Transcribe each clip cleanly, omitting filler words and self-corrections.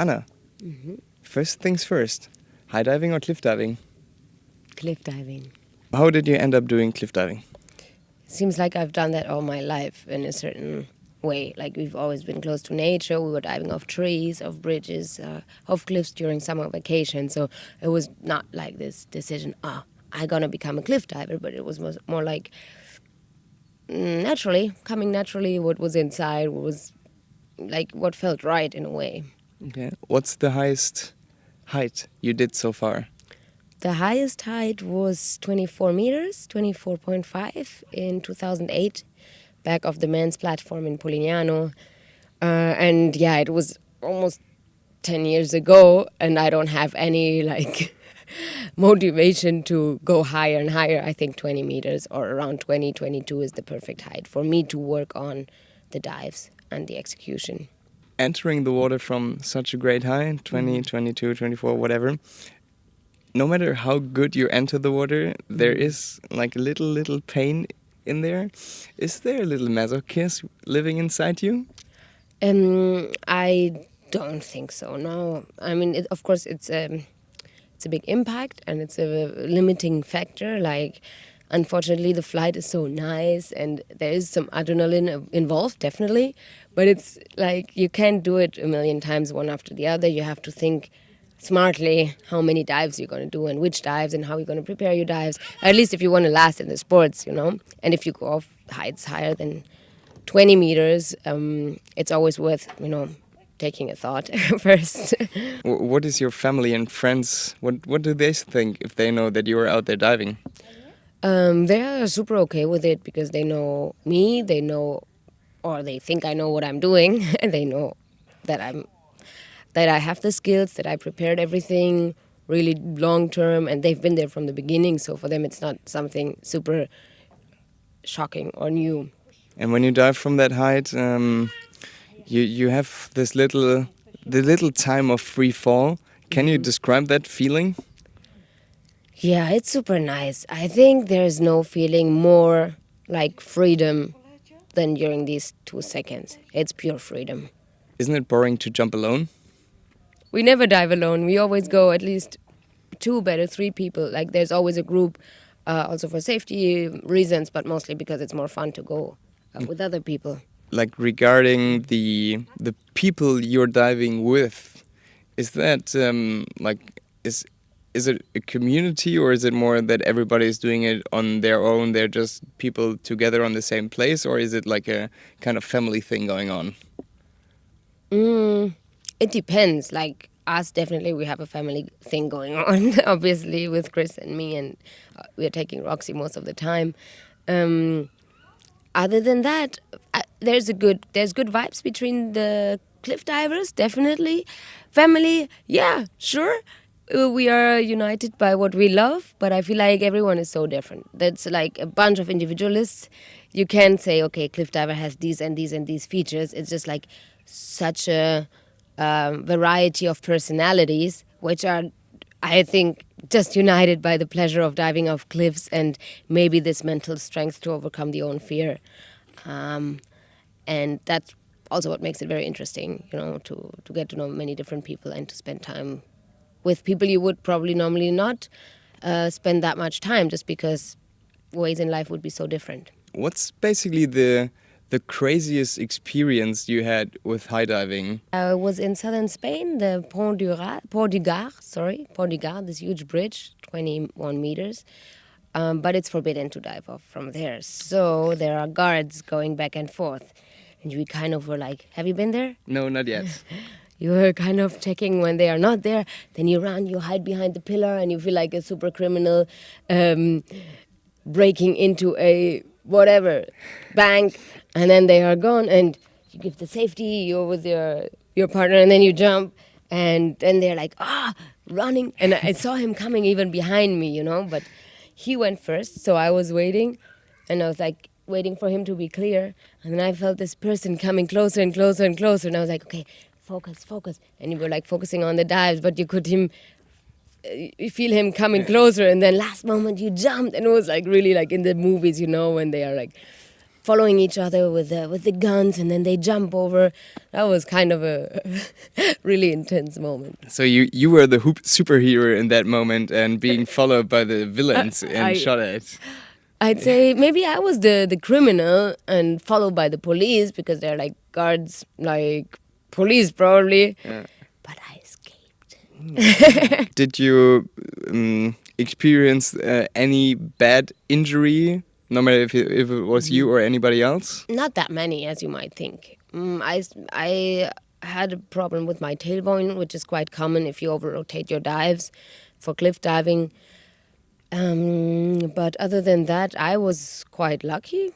Anna, first things first, high diving or cliff diving? Cliff diving. How did you end up doing cliff diving? Seems like I've done that all my life in a certain way. Like we've always been close to nature. We were diving off trees, off bridges, off cliffs during summer vacation. So it was not like this decision, I'm gonna become a cliff diver, but it was more like coming naturally, what was inside, what was like what felt right in a way. Okay. What's the highest height you did so far? The highest height was 24 meters, 24.5 in 2008, back of the men's platform in Polignano. And yeah, it was almost 10 years ago, and I don't have any like motivation to go higher and higher. I think 20 meters or around 20, 22 is the perfect height for me to work on the dives and the execution. Entering the water from such a great high, 20, 22, 24, whatever, no matter how good you enter the water, there is like a little pain in there. Is there a little masochist living inside you? I don't think so, no. I mean, of course, it's a big impact and it's a limiting factor. Like, unfortunately, the flight is so nice and there is some adrenaline involved, definitely. But it's like you can't do it a million times one after the other. You have to think smartly how many dives you're going to do and which dives and how you're going to prepare your dives, at least if you want to last in the sports, you know. And if you go off heights higher than 20 meters, it's always worth, taking a thought first. What is your family and friends, what do they think if they know that you are out there diving? They are super okay with it because they know me, or they think I know what I'm doing, and they know that I have the skills, that I prepared everything really long term, and they've been there from the beginning, so for them it's not something super shocking or new. And when you dive from that height, you have the little time of free fall. Can you describe that feeling? Yeah, it's super nice. I think there's no feeling more like freedom than during these 2 seconds. It's pure freedom. Isn't it boring to jump alone? We never dive alone. We always go at least 2, better 3 people. Like there's always a group, also for safety reasons, but mostly because it's more fun to go with other people. Like regarding the people you're diving with, is that is it a community or is it more that everybody is doing it on their own? They're just people together on the same place, or is it like a kind of family thing going on? It depends. Like us, definitely we have a family thing going on, obviously, with Chris and me, and we're taking Roxy most of the time. Other than that, there's good vibes between the cliff divers, definitely. Family, yeah, sure. We are united by what we love, but I feel like everyone is so different. That's like a bunch of individualists. You can't say, okay, cliff diver has these and these and these features. It's just like such a variety of personalities, which are, I think, just united by the pleasure of diving off cliffs and maybe this mental strength to overcome the own fear. And that's also what makes it very interesting, to get to know many different people and to spend time with people you would probably normally not spend that much time, just because ways in life would be so different. What's basically the craziest experience you had with high diving? I was in southern Spain, the Pont du Gard, this huge bridge, 21 meters. But it's forbidden to dive off from there. So there are guards going back and forth. And we kind of were like, have you been there? No, not yet. You were kind of checking when they are not there. Then you run, you hide behind the pillar, and you feel like a super criminal breaking into a whatever bank. And then they are gone, and you give the safety, you're with your partner, and then you jump. And then they're like, running. And I saw him coming even behind me, but he went first, so I was waiting. And I was like waiting for him to be clear. And then I felt this person coming closer and closer and closer. And I was like, okay, focus. And you were like focusing on the dives, but you could you feel him coming closer. And then last moment you jumped. And it was like really like in the movies, when they are like following each other with the guns, and then they jump over. That was kind of a really intense moment. So you were the superhero in that moment and being followed by the villains and shot at. I'd say maybe I was the criminal and followed by the police, because they're like guards, like police probably. Yeah. But I escaped. Did you experience any bad injury, no matter if it was you or anybody else? Not that many, as you might think. I had a problem with my tailbone, which is quite common if you over-rotate your dives for cliff diving. But other than that, I was quite lucky.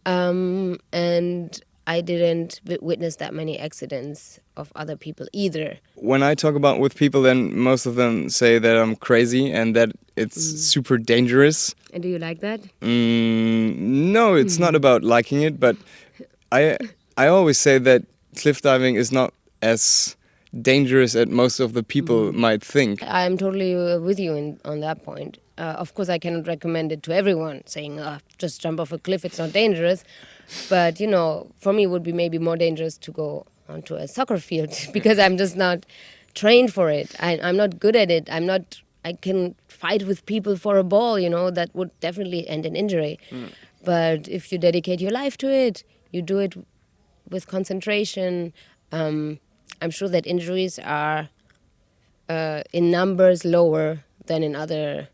And I didn't witness that many accidents of other people either. When I talk about with people, then most of them say that I'm crazy and that it's super dangerous. And do you like that? No, it's not about liking it, but I always say that cliff diving is not as dangerous as most of the people might think. I'm totally with you on that point. Of course, I cannot recommend it to everyone, saying, just jump off a cliff, it's not dangerous. But, you know, for me, it would be maybe more dangerous to go onto a soccer field because I'm just not trained for it. I'm not good at it. I can fight with people for a ball, you know, that would definitely end in injury. But if you dedicate your life to it, you do it with concentration, I'm sure that injuries are in numbers lower than in other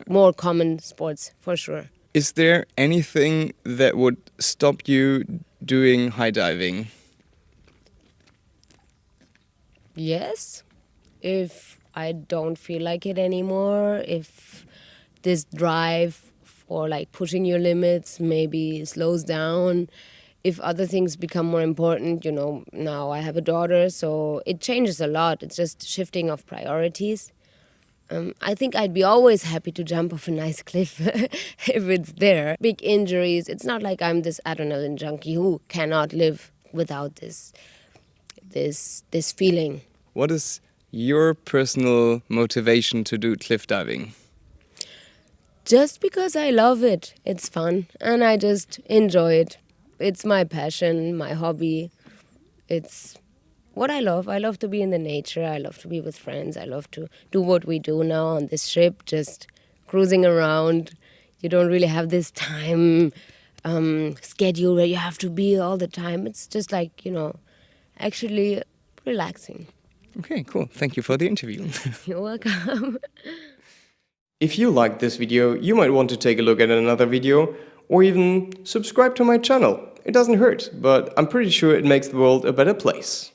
more common sports, for sure. Is there anything that would stop you doing high diving? Yes, if I don't feel like it anymore, if this drive for like pushing your limits maybe slows down, if other things become more important, you know, now I have a daughter, so it changes a lot. It's just shifting of priorities. I think I'd be always happy to jump off a nice cliff if it's there. Big injuries, it's not like I'm this adrenaline junkie who cannot live without this feeling. What is your personal motivation to do cliff diving? Just because I love it. It's fun and I just enjoy it. It's my passion, my hobby. It's what I love. I love to be in the nature. I love to be with friends. I love to do what we do now on this ship, just cruising around. You don't really have this time schedule where you have to be all the time. It's just like, you know, actually relaxing. Okay, cool. Thank you for the interview. You're welcome. If you liked this video, you might want to take a look at another video or even subscribe to my channel. It doesn't hurt, but I'm pretty sure it makes the world a better place.